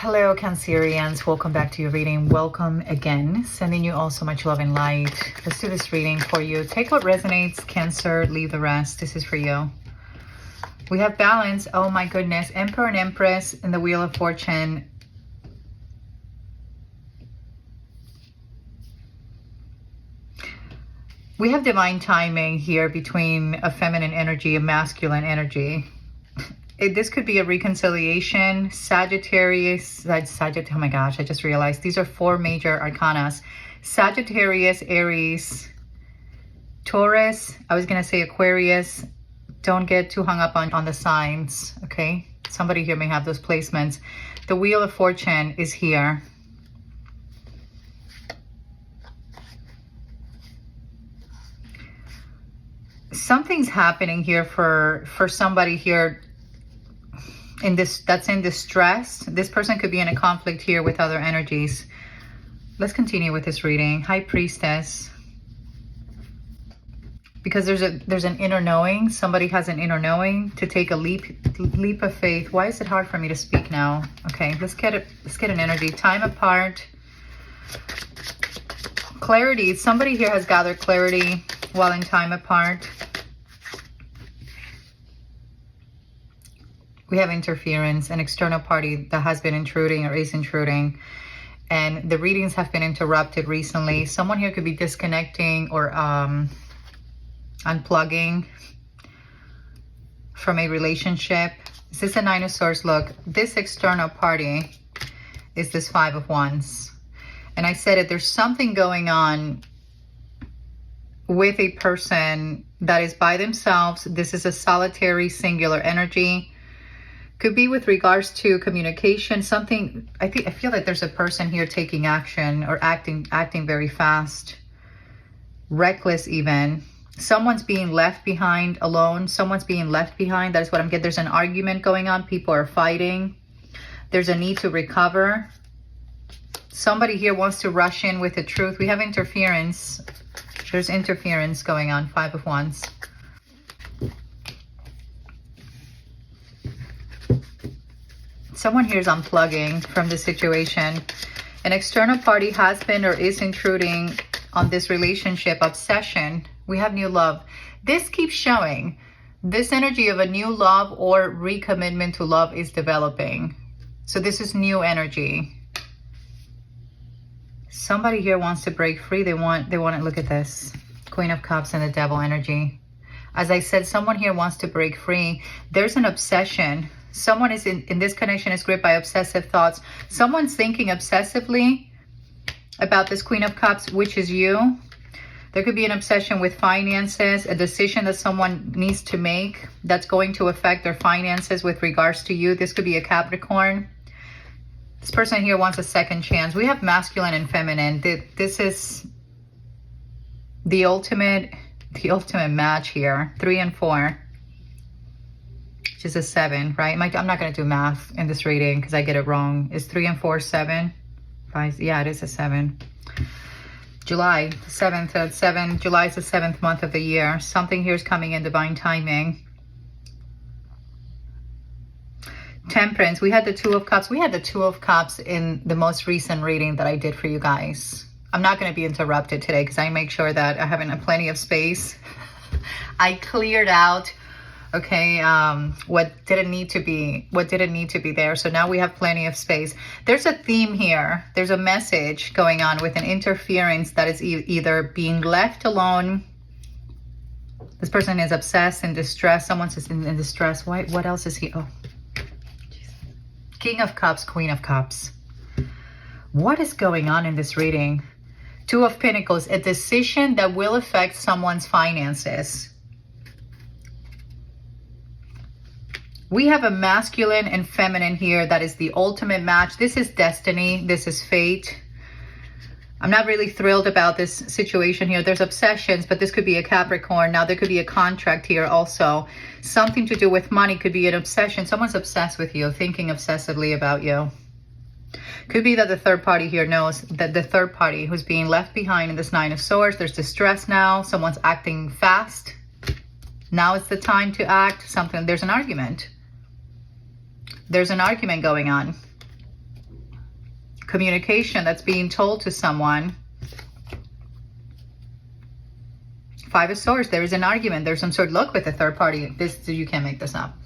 Hello, Cancerians. Welcome back to your reading. Welcome again. Sending you all so much love and light. Let's do this reading for you. Take what resonates, Cancer. Leave the rest. This is for you. We have balance. Oh my goodness. Emperor and Empress in the Wheel of Fortune. We have divine timing here between a feminine energy, a masculine energy. This could be a reconciliation. Sagittarius, oh my gosh, I just realized these are 4 major arcanas. Sagittarius, Aries, Taurus, I was going to say Aquarius. Don't get too hung up on the signs, okay? Somebody here may have those placements. The Wheel of Fortune is here. Something's happening here for somebody here that's in distress. This person could be in a conflict here with other energies. Let's continue with this reading. High Priestess. Because there's an inner knowing. Somebody has an inner knowing to take a leap of faith. Why is it hard for me to speak now? Okay, let's get an energy. Time apart. Clarity. Somebody here has gathered clarity while in time apart. We have interference, an external party that has been intruding or is intruding. And the readings have been interrupted recently. Someone here could be disconnecting or unplugging from a relationship. Is this a 9 of Swords? Look, this external party is this 5 of Wands. And I said it, there's something going on with a person that is by themselves. This is a solitary, singular energy. Could be with regards to communication, something. I feel like there's a person here taking action or acting very fast, reckless even. Someone's being left behind alone. Someone's being left behind. That is what I'm getting. There's an argument going on. People are fighting. There's a need to recover. Somebody here wants to rush in with the truth. We have interference. There's interference going on. 5 of Wands. Someone here is unplugging from the situation. An external party has been or is intruding on this relationship. Obsession. We have new love. This keeps showing. This energy of a new love or recommitment to love is developing. So this is new energy. Somebody here wants to break free. They want to look at this. Queen of Cups and the Devil energy. As I said, someone here wants to break free. There's an obsession. Someone is in this connection is gripped by obsessive thoughts. Someone's thinking obsessively about this Queen of Cups, which is you. There could be an obsession with finances, a decision that someone needs to make that's going to affect their finances with regards to you. This could be a Capricorn. This person here wants a second chance. We have masculine and feminine. This is the ultimate match here. 3 and 4. Which is a 7, right? I'm not going to do math in this reading because I get it wrong. Is 3 and 4 7? 5, yeah, it is a 7. July 7th, 7. July is the 7th month of the year. Something here is coming in divine timing. Temperance. We had the 2 of Cups. We had the 2 of Cups in the most recent reading that I did for you guys. I'm not going to be interrupted today because I make sure that I have plenty of space. I cleared out. Okay, what didn't need to be there. So now we have plenty of space. There's a theme here. There's a message going on with an interference that is either being left alone. This person is obsessed and distressed. Someone's in distress. What else is he? Oh, Jesus. King of Cups, Queen of Cups. What is going on in this reading? 2 of Pentacles, a decision that will affect someone's finances. We have a masculine and feminine here that is the ultimate match. This is destiny. This is fate. I'm not really thrilled about this situation here. There's obsessions, but this could be a Capricorn. Now, there could be a contract here also. Something to do with money could be an obsession. Someone's obsessed with you, thinking obsessively about you. Could be that the third party here knows that the third party who's being left behind in this 9 of Swords, there's distress now. Someone's acting fast. Now is the time to act. There's an argument. There's an argument going on. communication that's being told to someone. 5 of Swords, there is an argument. There's some sort, look, with the third party. You can't make this up.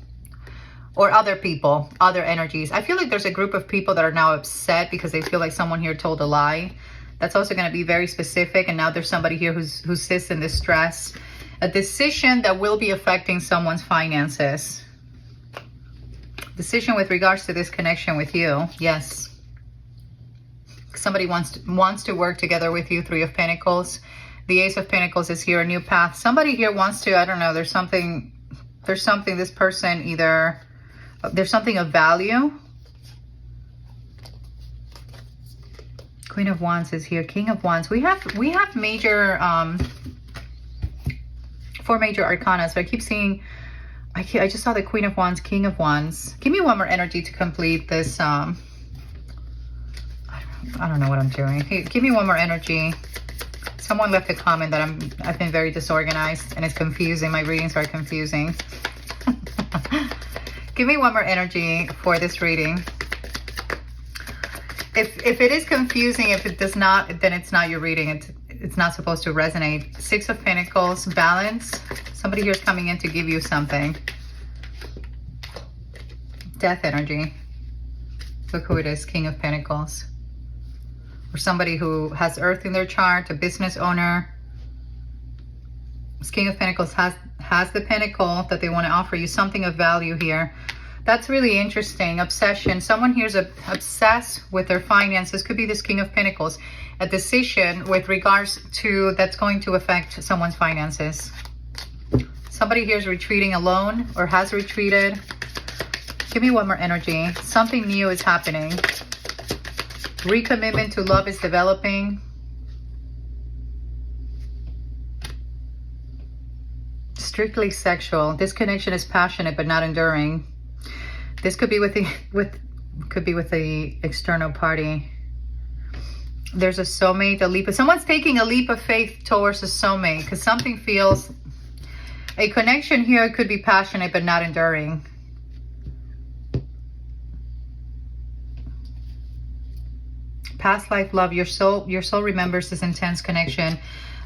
Or other people, other energies. I feel like there's a group of people that are now upset because they feel like someone here told a lie. That's also going to be very specific. And now there's somebody here who sits in distress. A decision that will be affecting someone's finances. Decision with regards to this connection with you. Yes. Somebody wants to work together with you. 3 of Pentacles. The Ace of Pentacles is here, a new path. Somebody here wants to, I don't know, there's something, this person either, there's something of value. Queen of Wands is here, King of Wands. We have major, 4 major arcana. So I keep seeing, I just saw the Queen of Wands, King of Wands. Give me one more energy to complete this, I don't know what I'm doing. Hey, give me one more energy. Someone left a comment that I've been very disorganized and it's confusing. My readings are confusing. Give me one more energy for this reading. If it is confusing, if it does not, then it's not your reading. It's not supposed to resonate. 6 of Pentacles, balance. Somebody here is coming in to give you something. Death energy. Look who it is, King of Pentacles. Or somebody who has Earth in their chart, a business owner. This King of Pentacles has the Pentacle that they want to offer you, something of value here. That's really interesting. Obsession. Someone here's obsessed with their finances. Could be this King of Pentacles. A decision with regards to that's going to affect someone's finances. Somebody here is retreating alone or has retreated. Give me one more energy. Something new is happening. Recommitment to love is developing. Strictly sexual. This connection is passionate but not enduring. This could be with the external party. There's a soulmate, someone's taking a leap of faith towards a soulmate because something feels, a connection here could be passionate but not enduring. Past life love, your soul remembers this intense connection.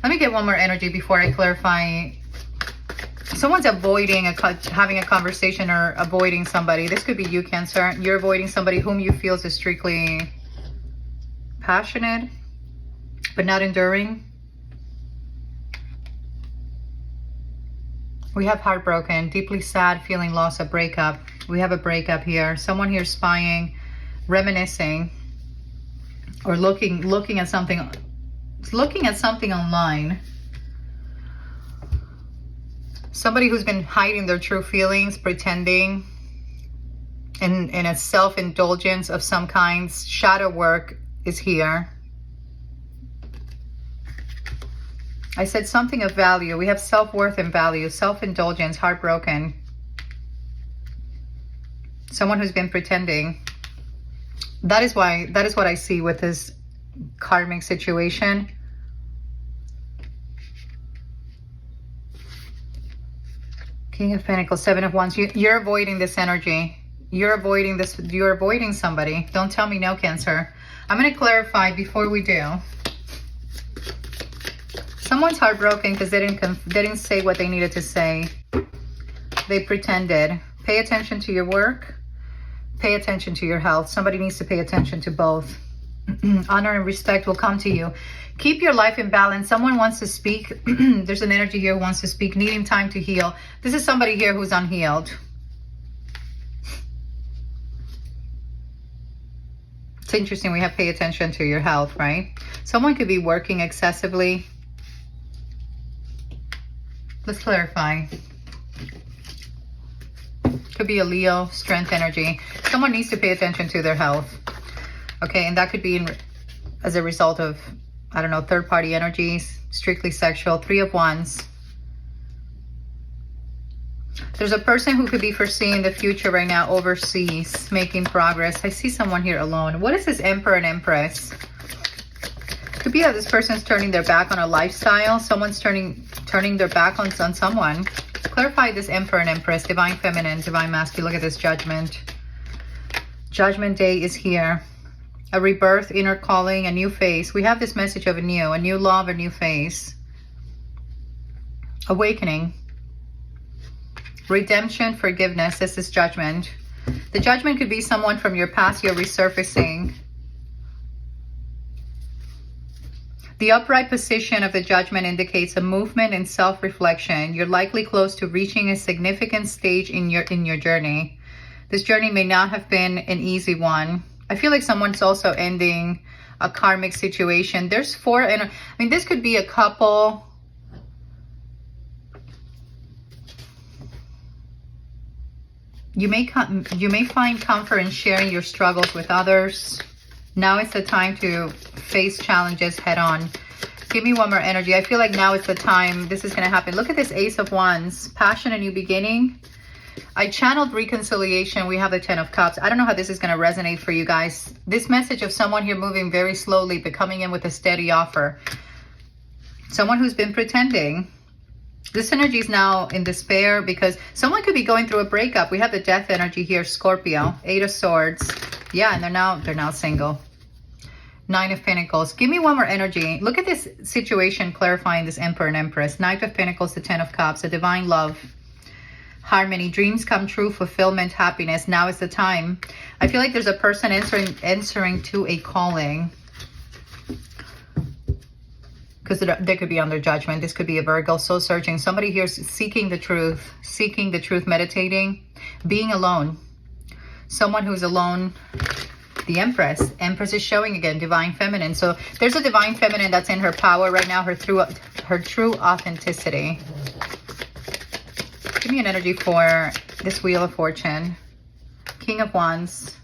Let me get one more energy before I clarify. Someone's avoiding having a conversation or avoiding somebody. This could be you, Cancer. You're avoiding somebody whom you feel is strictly passionate but not enduring. We have heartbroken, deeply sad, feeling loss, a breakup. We have a breakup here. Someone here spying, reminiscing, or looking at something online. Somebody who's been hiding their true feelings, pretending, in a self-indulgence of some kind. Shadow work is here. I said something of value. We have self-worth and value, self-indulgence, heartbroken. Someone who's been pretending. That is what I see with this karmic situation. King of Pentacles, 7 of Wands. You're avoiding this energy. You're avoiding this. You're avoiding somebody. Don't tell me no, Cancer. I'm going to clarify before we do. Someone's heartbroken because they didn't say what they needed to say. They pretended. Pay attention to your work. Pay attention to your health. Somebody needs to pay attention to both. Honor and respect will come to you. Keep your life in balance. Someone wants to speak. There's an energy here who wants to speak, needing time to heal. This is somebody here who's unhealed. It's interesting. We have pay attention to your health, right? Someone could be working excessively. Let's clarify. Could be a Leo, strength energy. Someone needs to pay attention to their health. Okay, and that could be as a result of, I don't know, third-party energies, strictly sexual. 3 of Wands. There's a person who could be foreseeing the future right now, overseas, making progress. I see someone here alone. What is this Emperor and Empress? Could be that this person's turning their back on a lifestyle. Someone's turning their back on someone. Clarify this Emperor and Empress, divine feminine, divine masculine. Look at this Judgment. Judgment Day is here. a rebirth, inner calling, a new phase. We have this message of a new love, a new phase. Awakening. Redemption, forgiveness. This is judgment. The judgment could be someone from your past you're resurfacing. The upright position of the judgment indicates a movement and self-reflection. You're likely close to reaching a significant stage in your journey. This journey may not have been an easy one. I feel like someone's also ending a karmic situation. There's four, and I mean, this could be a couple. You may find comfort in sharing your struggles with others. Now is the time to face challenges head on. Give me one more energy. I feel like now is the time this is going to happen. Look at this Ace of Wands. Passion, a new beginning. I channeled reconciliation. We have the 10 of Cups. I don't know how this is going to resonate for you guys. This message of someone here moving very slowly, but coming in with a steady offer. Someone who's been pretending. This energy is now in despair because someone could be going through a breakup. We have the death energy here, Scorpio, 8 of Swords. Yeah, and they're now single. 9 of Pentacles. Give me one more energy. Look at this situation clarifying this Emperor and Empress. Knight of Pentacles, the 10 of Cups, a divine love. Harmony, dreams come true, fulfillment, happiness. Now is the time. I feel like there's a person answering to a calling. Because they could be under judgment. This could be a Virgo, soul searching. Somebody here is seeking the truth, meditating, being alone. Someone who's alone. The Empress. Empress is showing again, divine feminine. So there's a divine feminine that's in her power right now, her true authenticity. Give me an energy for this Wheel of Fortune. King of Wands.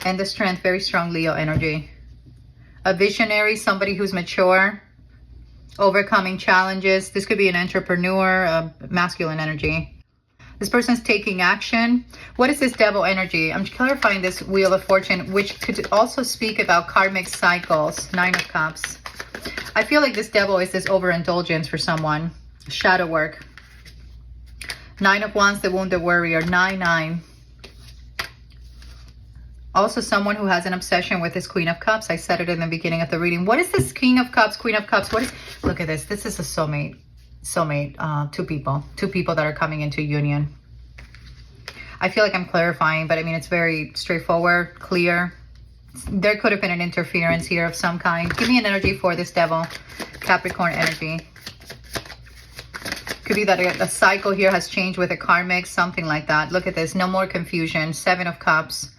And the Strength, very strong Leo energy. A visionary, somebody who's mature. Overcoming challenges. This could be an entrepreneur, a masculine energy. This person's taking action. What is this Devil energy? I'm clarifying this Wheel of Fortune, which could also speak about karmic cycles. 9 of Cups. I feel like this Devil is this overindulgence for someone. Shadow work. 9 of Wands, the Wounded Warrior. 9-9. Also someone who has an obsession with this Queen of Cups. I said it in the beginning of the reading. What is this King of Cups, Queen of Cups? What is, look at this. This is a soulmate. Two people that are coming into union. I feel like I'm clarifying, but I mean, it's very straightforward, clear. There could have been an interference here of some kind. Give me an energy for this Devil, Capricorn energy. Could be that a cycle here has changed with a karmic, something like that. Look at this. No more confusion. 7 of Cups.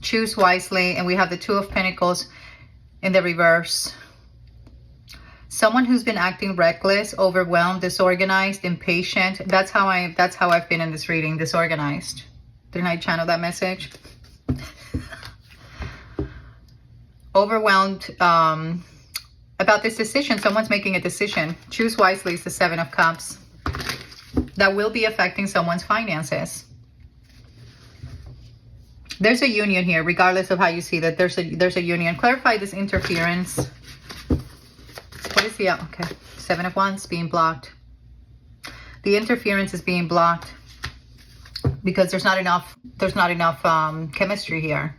Choose wisely. And we have the 2 of Pentacles in the reverse. Someone who's been acting reckless, overwhelmed, disorganized, impatient. That's how I've been in this reading, disorganized. Didn't I channel that message? Overwhelmed about this decision. Someone's making a decision. Choose wisely is the 7 of Cups. That will be affecting someone's finances. There's a union here, regardless of how you see that. There's a union. Clarify this interference. What is the, okay, 7 of Wands being blocked. The interference is being blocked because there's not enough chemistry here.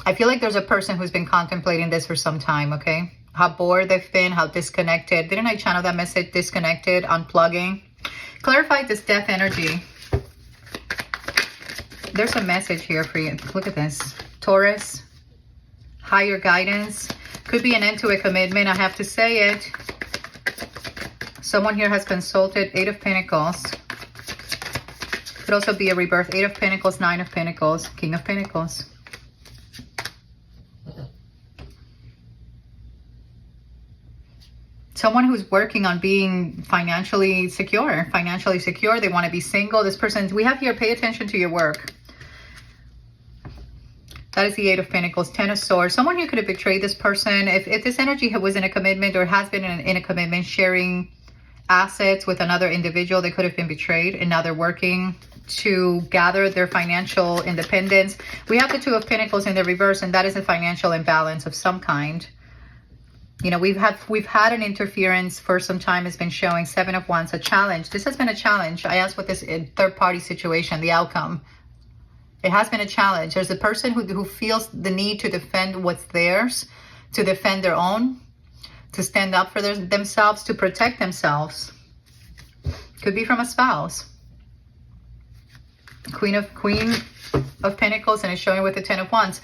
I feel like there's a person who's been contemplating this for some time, okay? How bored they've been, how disconnected. Didn't I channel that message? Disconnected, unplugging. Clarify this death energy. There's a message here for you. Look at this. Taurus. Higher guidance. Could be an end to a commitment. I have to say it. Someone here has consulted. 8 of Pentacles. Could also be a rebirth. 8 of Pentacles, 9 of Pentacles, King of Pentacles. Someone who's working on being financially secure. They want to be single. This person, we have here, pay attention to your work. That is the 8 of Pentacles, 10 of Swords. Someone who could have betrayed this person. If this energy was in a commitment or has been in a commitment, sharing assets with another individual, they could have been betrayed, and now they're working to gather their financial independence. We have the 2 of Pentacles in the reverse, and that is a financial imbalance of some kind. You know, we've had an interference for some time. Has been showing. 7 of Wands, a challenge. This has been a challenge. I asked what this third party situation, the outcome. It has been a challenge. There's a person who feels the need to defend what's theirs, to defend their own, to stand up for themselves, to protect themselves. Could be from a spouse. Queen of Pentacles, and it's showing with the Ten of Wands.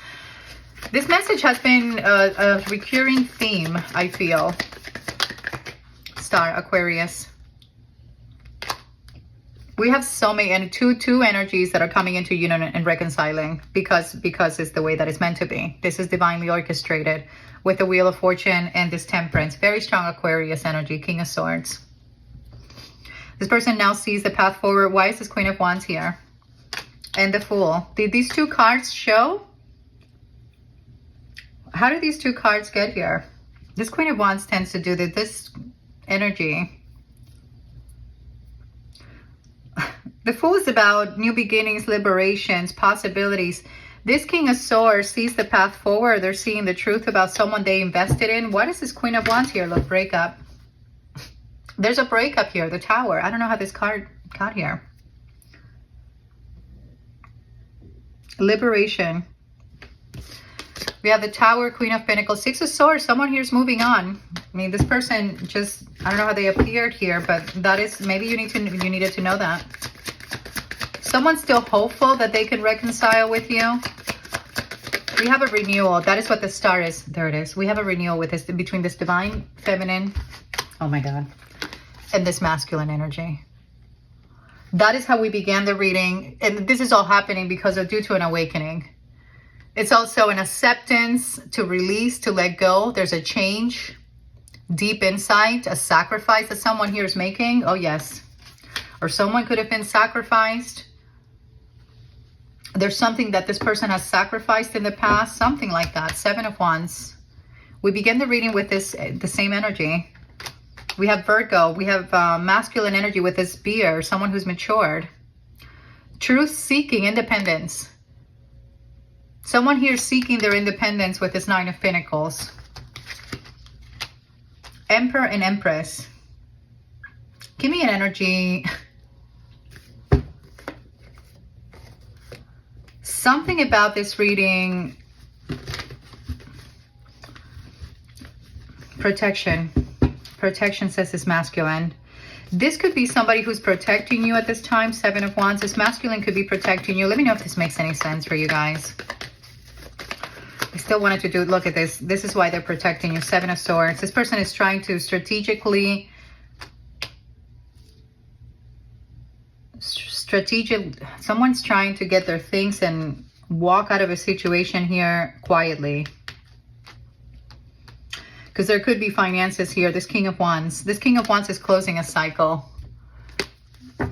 This message has been a recurring theme, I feel. Star, Aquarius. We have so many, and two energies that are coming into union and reconciling because it's the way that it's meant to be. This is divinely orchestrated with the Wheel of Fortune and this Temperance. Very strong Aquarius energy, King of Swords. This person now sees the path forward. Why is this Queen of Wands here? And the Fool. Did these two cards show? How did these two cards get here? This Queen of Wands tends to do this energy. The Fool is about new beginnings, liberations, possibilities. This King of Swords sees the path forward. They're seeing the truth about someone they invested in. What is this Queen of Wands here? Look, breakup. There's a breakup here, the Tower. I don't know how this card got here. Liberation. We have the Tower, Queen of Pentacles, Six of Swords. Someone here is moving on. I mean, this person just, I don't know how they appeared here, but that is, maybe you needed to know that. Someone's still hopeful that they can reconcile with you. We have a renewal. That is what the Star is. There it is. We have a renewal with this, between this divine feminine, oh my God, and this masculine energy. That is how we began the reading. And this is all happening because of due to an awakening. It's also an acceptance, to release, to let go. There's a change, deep insight, a sacrifice that someone here is making. Oh yes. Or someone could have been sacrificed. There's something that this person has sacrificed in the past, something like that. Seven of Wands. We begin the reading with this, the same energy. We have Virgo. We have masculine energy with this Bear, someone who's matured. Truth-seeking, independence. Someone here seeking their independence with this Nine of Pentacles. Emperor and Empress. Give me an energy. Something about this reading. Protection. Protection says it's masculine. This could be somebody who's protecting you at this time. Seven of Wands. This masculine could be protecting you. Let me know if this makes any sense for you guys. I still wanted to do, look at this. This is why they're protecting you. Seven of Swords. This person is trying to strategically, someone's trying to get their things and walk out of a situation here quietly. Because there could be finances here. This King of Wands. This King of Wands is closing a cycle.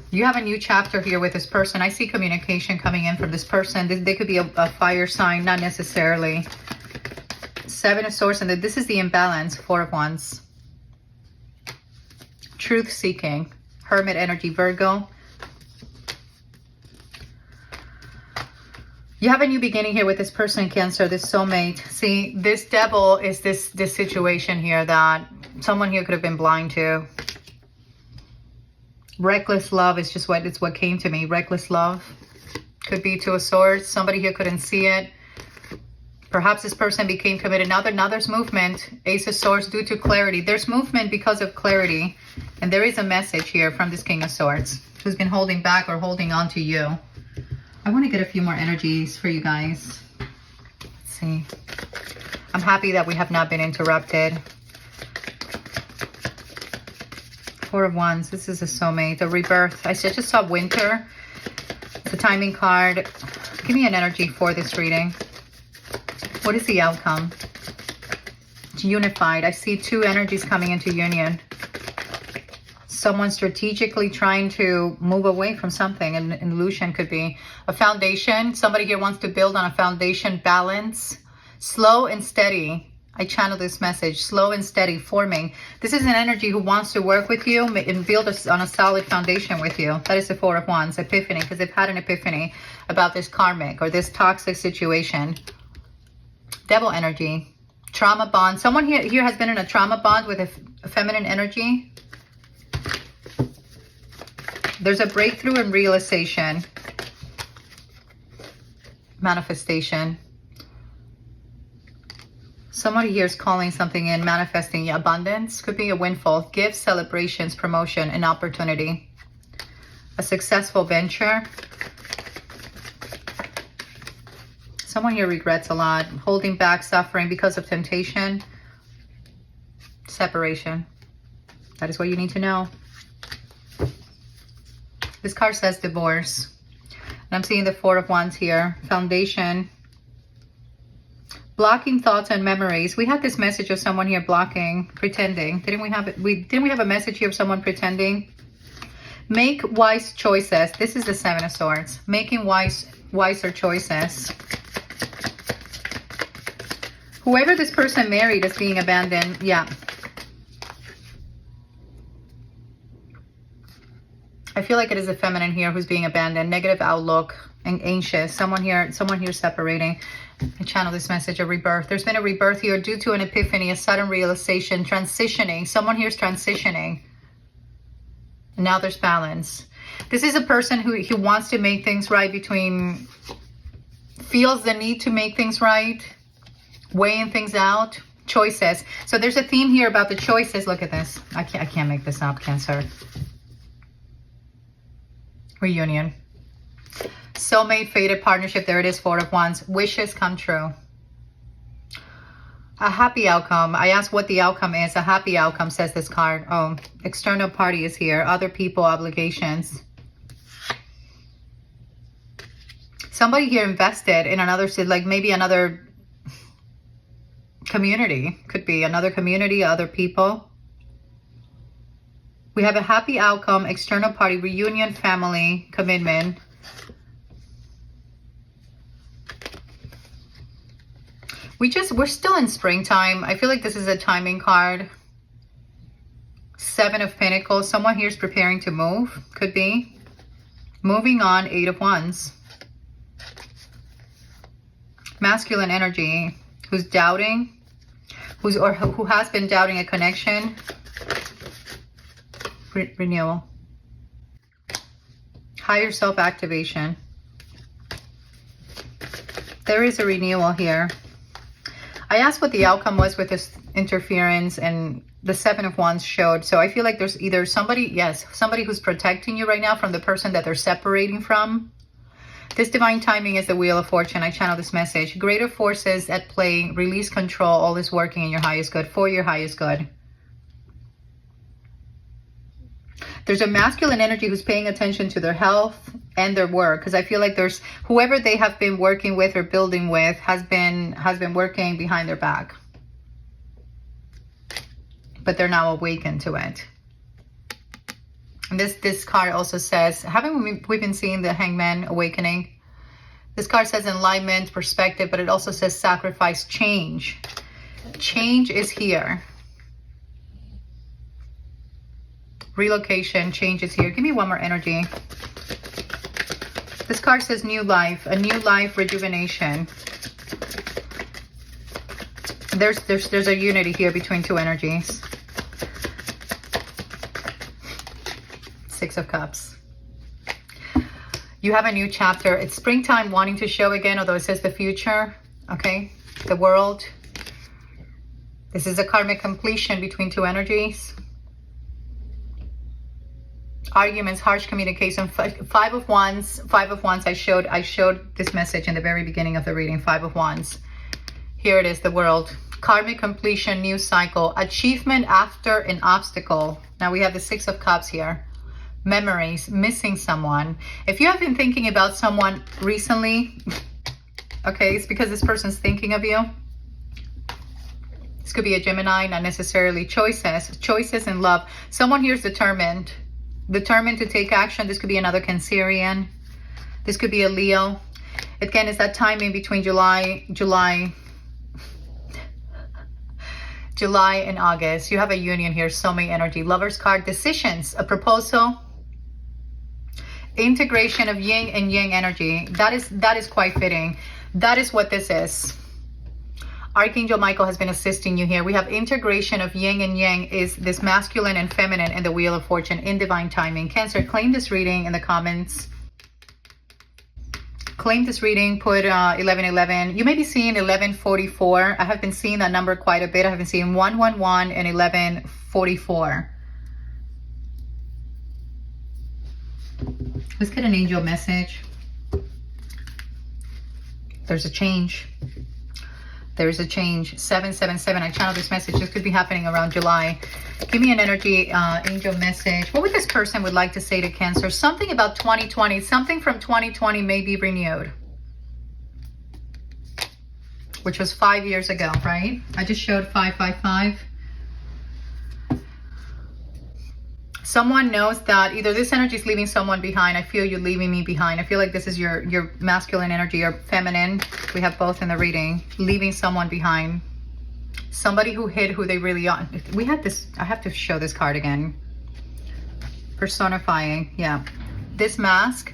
You have a new chapter here with this person. I see communication coming in from this person. They could be a fire sign, not necessarily. Seven of Swords, and this is the imbalance. Four of Wands. Truth-seeking. Hermit energy, Virgo. You have a new beginning here with this person, Cancer, this soulmate. See, this Devil is this situation here that someone here could have been blind to. Reckless love is just what came to me. Reckless love could be Two of Swords. Somebody here couldn't see it. Perhaps this person became committed. Now there's movement. Ace of Swords due to clarity. There's movement because of clarity. And there is a message here from this King of Swords who's been holding back or holding on to you. I want to get a few more energies for you guys. Let's see. I'm happy that we have not been interrupted. Four of Wands. This is a soulmate. A rebirth. I just saw winter. It's a timing card. Give me an energy for this reading. What is the outcome? It's unified. I see two energies coming into union. Someone strategically trying to move away from something. An illusion could be a foundation. Somebody here wants to build on a foundation. Balance. Slow and steady. I channel this message. Slow and steady forming. This is an energy who wants to work with you and build on a solid foundation with you. That is the Four of Wands. Epiphany. Because they've had an epiphany about this karmic or this toxic situation. Devil energy. Trauma bond. Someone here has been in a trauma bond with a feminine energy. There's a breakthrough and realization. manifestation. Somebody here is calling something in, manifesting abundance. Could be a windfall, gifts, celebrations, promotion, an opportunity, a successful venture. Someone here regrets a lot, holding back, suffering because of temptation, separation. That is what you need to know. This card says divorce. And I'm seeing the Four of Wands here. Foundation. Blocking thoughts and memories. We had this message of someone here blocking, pretending. Didn't we have it? Didn't we have a message here of someone pretending? Make wise choices. This is the Seven of Swords. Making wiser choices. Whoever this person married is being abandoned. Yeah. I feel like it is a feminine here who's being abandoned. Negative outlook and anxious. Someone here separating. I channel this message of rebirth. There's been a rebirth here due to an epiphany, a sudden realization, transitioning. Someone here is transitioning. And now there's balance. This is a person who wants to make things right feels the need to make things right, weighing things out, choices. So there's a theme here about the choices. Look at this. I can't make this up, Cancer. Reunion. Soulmate, fated partnership. There it is, Four of Wands. Wishes come true. A happy outcome. I asked what the outcome is. A happy outcome, says this card. Oh, external party is here. Other people, obligations. Somebody here invested in another, like maybe another community. Could be another community, other people. We have a happy outcome, external party, reunion, family, commitment. We're still in springtime. I feel like this is a timing card. Seven of Pentacles. Someone here is preparing to move. Could be. Moving on, Eight of Wands. Masculine energy. Who's doubting. Who has been doubting a connection. Renewal. Higher self activation. There is a renewal here. I asked what the outcome was with this interference, and the Seven of Wands showed. So I feel like there's either somebody who's protecting you right now from the person that they're separating from. This divine timing is the Wheel of Fortune. I channel this message. Greater forces at play. Release control. All is working in your highest good. For your highest good. There's a masculine energy who's paying attention to their health and their work, because I feel like there's whoever they have been working with or building with has been working behind their back, but they're now awakened to it. And this card also says, haven't we been seeing the Hangman awakening? This card says enlightenment, perspective, but it also says sacrifice, change. Change is here. Relocation, changes here. Give me one more energy. This card says new life, a new life, rejuvenation. There's a unity here between two energies. Six of Cups. You have a new chapter. It's springtime wanting to show again, although it says the future. Okay, the world. This is a karmic completion between two energies. Arguments, harsh communication. Five of Wands. I showed this message in the very beginning of the reading. Five of Wands. Here it is, the world. Karmic completion, new cycle. Achievement after an obstacle. Now we have the Six of Cups here. Memories, missing someone. If you have been thinking about someone recently, okay, it's because this person's thinking of you. This could be a Gemini, not necessarily. Choices in love. Someone here is determined to take action. This could be another Cancerian. This could be a Leo. Again, it's that timing between July and August. You have a union here, soulmate energy. Lover's card, decisions, a proposal, integration of yin and yang energy. That is quite fitting. That is what this is. Archangel Michael has been assisting you here. We have integration of yin and yang, is this masculine and feminine in the Wheel of Fortune in divine timing. Cancer, claim this reading in the comments. Claim this reading, put 1111. You may be seeing 1144. I have been seeing that number quite a bit. I have been seeing 111 and 1144. Let's get an angel message. There's a change. There's a change. 777. I channeled this message. This could be happening around July. Give me an energy angel message. What would this person would like to say to Cancer? Something about 2020. Something from 2020 may be renewed. Which was 5 years ago, right? I just showed 555. Someone knows that either this energy is leaving someone behind. I feel you leaving me behind. I feel like this is your masculine energy or feminine. We have both in the reading. Leaving someone behind. Somebody who hid who they really are. We had this. I have to show this card again. Personifying. Yeah. This mask.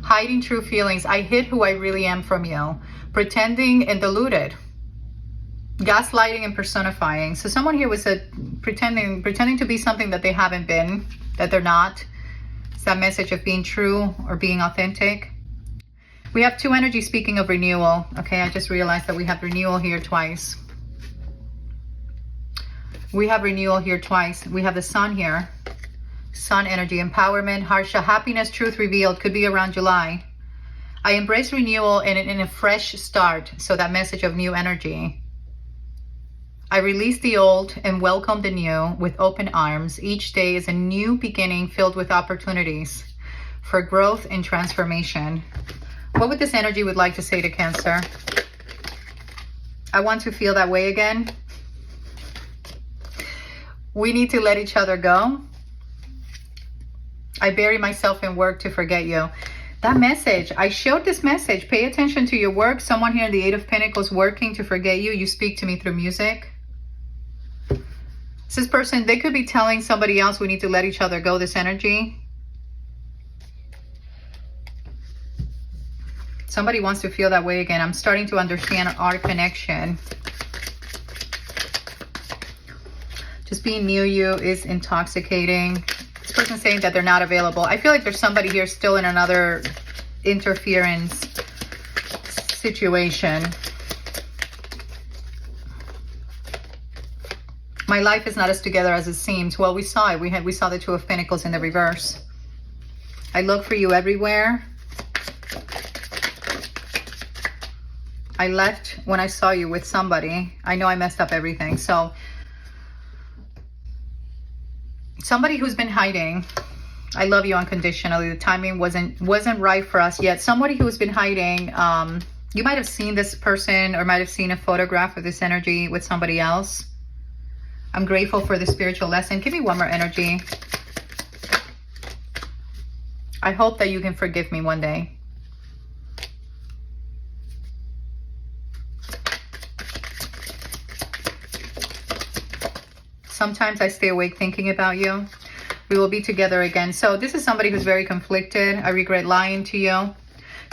Hiding true feelings. I hid who I really am from you. Pretending and deluded. Gaslighting and personifying. So someone here was pretending to be something that they haven't been, that they're not. It's that message of being true or being authentic. We have two energies speaking of renewal. Okay, I just realized that we have renewal here twice. We have renewal here twice. We have the sun here. Sun energy, empowerment, harsha, happiness, truth revealed. Could be around July. I embrace renewal and in a fresh start. So that message of new energy. I release the old and welcome the new with open arms. Each day is a new beginning filled with opportunities for growth and transformation. What would this energy would like to say to Cancer? I want to feel that way again. We need to let each other go. I bury myself in work to forget you. That message, I showed this message. Pay attention to your work. Someone here in the Eight of Pentacles working to forget you. You speak to me through music. This person, they could be telling somebody else we need to let each other go, this energy. Somebody wants to feel that way again. I'm starting to understand our connection. Just being near you is intoxicating. This person saying that they're not available. I feel like there's somebody here still in another interference situation. My life is not as together as it seems. Well, we saw it. We saw the Two of Pentacles in the reverse. I look for you everywhere. I left when I saw you with somebody. I know I messed up everything. So somebody who's been hiding. I love you unconditionally. The timing wasn't right for us yet. Somebody who's been hiding. You might have seen this person or might have seen a photograph of this energy with somebody else. I'm grateful for the spiritual lesson. Give me one more energy. I hope that you can forgive me one day. Sometimes I stay awake thinking about you. We will be together again. So this is somebody who's very conflicted. I regret lying to you.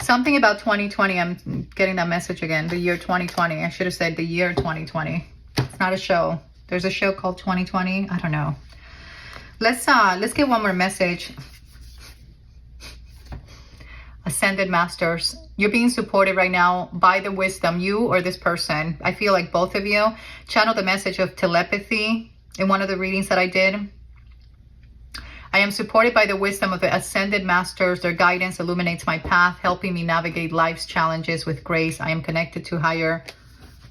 Something about 2020. I'm getting that message again. The year 2020. I should have said the year 2020. It's not a show. There's a show called 2020. I don't know. Let's get one more message. Ascended Masters. You're being supported right now by the wisdom. You or this person. I feel like both of you channel the message of telepathy in one of the readings that I did. I am supported by the wisdom of the Ascended Masters. Their guidance illuminates my path, helping me navigate life's challenges with grace. I am connected to higher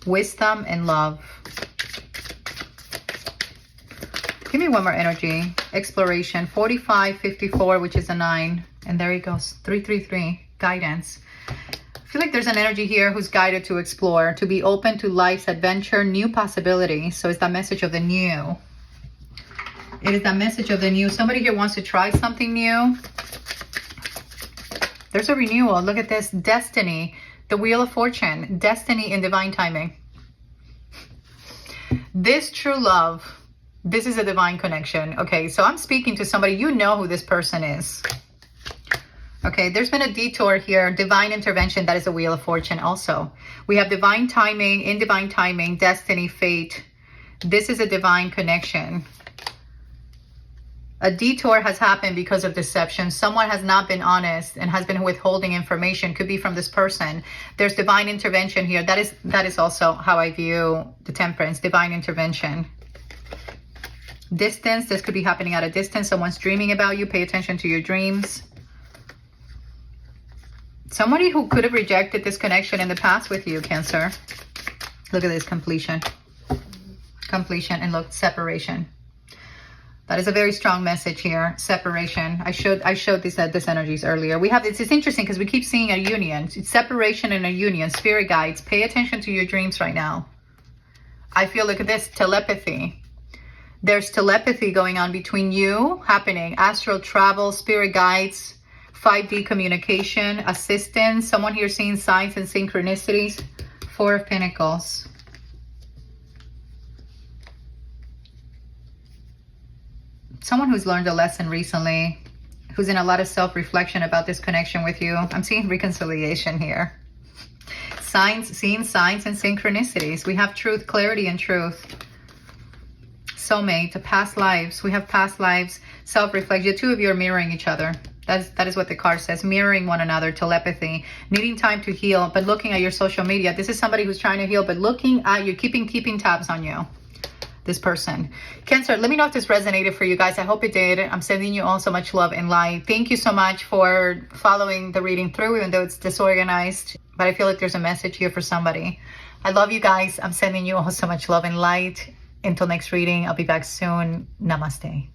wisdom and love. Give me one more energy. Exploration. 4554, which is a 9. And there he goes. 333. Guidance. I feel like there's an energy here who's guided to explore, to be open to life's adventure, new possibilities. So it's that message of the new. It is that message of the new. Somebody here wants to try something new. There's a renewal. Look at this. Destiny. The Wheel of Fortune. Destiny in divine timing. This true love. This is a divine connection. Okay, so I'm speaking to somebody. You know who this person is. Okay, there's been a detour here. Divine intervention. That is a Wheel of Fortune also. We have divine timing, in divine timing, destiny, fate. This is a divine connection. A detour has happened because of deception. Someone has not been honest and has been withholding information. Could be from this person. There's divine intervention here. That is also how I view the Temperance, divine intervention. Distance, this could be happening at a distance. Someone's dreaming about you. Pay attention to your dreams. Somebody who could have rejected this connection in the past with you, Cancer. Look at this, completion. Completion, and look, separation. That is a very strong message here. Separation. I showed this energies earlier. We have it's interesting because we keep seeing a union. It's separation and a union. Spirit guides, pay attention to your dreams right now. I feel, look at this, telepathy. There's telepathy going on between you, happening. Astral travel, spirit guides, 5D communication, assistance. Someone here seeing signs and synchronicities. Four of Pentacles. Someone who's learned a lesson recently, who's in a lot of self-reflection about this connection with you. I'm seeing reconciliation here. Signs, seeing signs and synchronicities. We have truth, clarity and truth. Soulmate, past lives. We have past lives, self-reflection. The two of you are mirroring each other. That is what the card says. Mirroring one another, telepathy, needing time to heal, but looking at your social media. This is somebody who's trying to heal, but looking at you, keeping tabs on you. This person. Cancer, let me know if this resonated for you guys. I hope it did. I'm sending you all so much love and light. Thank you so much for following the reading through, even though it's disorganized. But I feel like there's a message here for somebody. I love you guys. I'm sending you all so much love and light. Until next reading, I'll be back soon. Namaste.